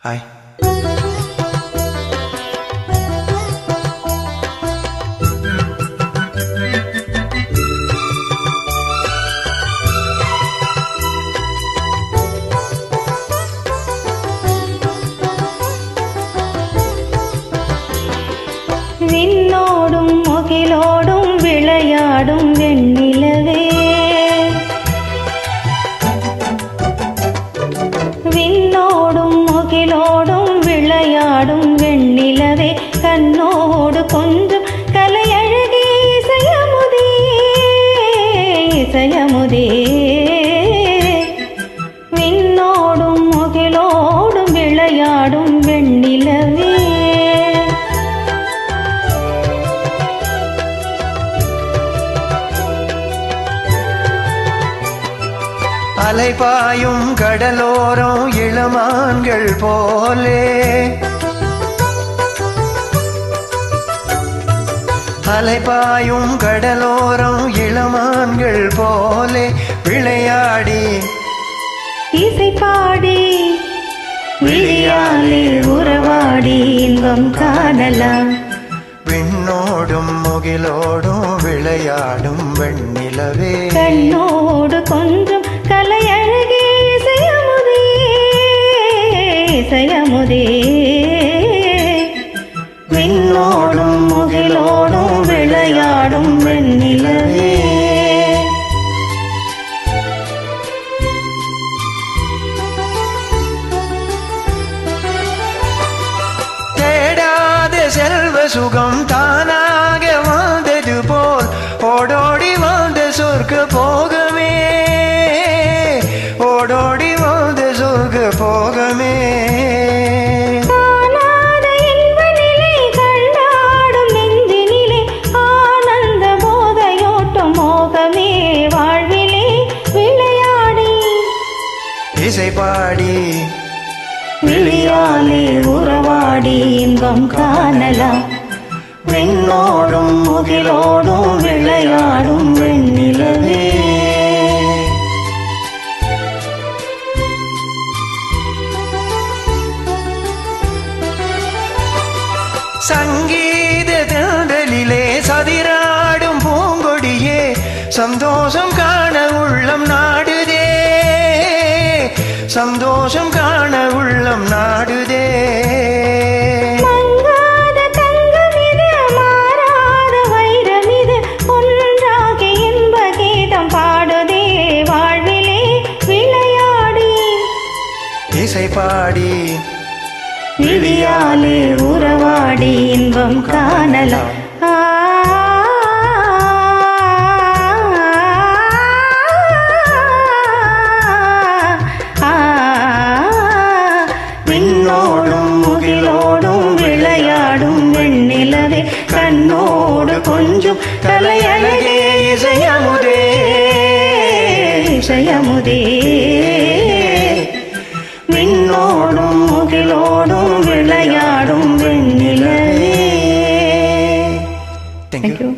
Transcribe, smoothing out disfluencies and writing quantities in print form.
Hi. விண்ணோடும் முகிலோடும் விளையாடும் வெண்ணிலவே, விண்ணோடும் முகிலோடும் விளையாடும் வெண்ணிலவே, கண்ணோடு கொஞ்சம் கலையழகே இசையமுதே இசையமுதே. விண்ணோடும் முகிலோடும் விளையாடும் வெண்ணிலவே, அலைபாயும் கடலோரம் இளமான்கள் போலே, அலைபாயும் கடலோரம் இளமான்கள் போலே விளையாடி இசை பாடி விழியாலே உறவாடி இன்பம் காணலாம். விண்ணோடும் முகிலோடும் விளையாடும் வெண்ணிலவே, கண்ணோடு கொஞ்சம் கலையழகே இசையமுதே இசையமுதே. விண்ணோடும் முகிலோடும் விளையாடும் வெண்ணிலவே, தேடாத செல்வ சுகம் தானாக வாழ்ந்தது போல் ஓடோடி வாழ்ந்த சொர்க்க போகமே, ஓடோடி வாழ்ந்த சொர்க்க போகமே. காணாத இன்ப நிலை கண்டாடும் நெஞ்சினிலே ஆனந்த போதையோட்டும் மோகமே வாழ்விலே விளையாடி இசை பாடி விழியாலே உறவாடி இன்பம் காணலாம். விண்ணோடும் முகிலோடும் விளையாடும் வெண்ணிலவே, சங்கீத தேடலிலே சதிராடும் பூங்கொடியே, சந்தோஷம் காண உள்ளம் நாடுதே, சந்தோஷம் காண உள்ளம் நாடுதே. மங்காத தங்கமிது மாறாத வைரமிது ஒன்றாகி இன்ப கீதம் பாடுதே வாழ்விலே விளையாடி இசை பாடி விழியாலே உறவாடி இன்பம் காணலாம். விண்ணோடும் முகிலோடும் விளையாடும் வெண்ணிலவே, கண்ணோடு கொஞ்சம் கலையழகே இசையமுதே இசையமுதே. விண்ணோடும் முகிலோடும் விளையாடும் வெண்ணிலவே. Thank you.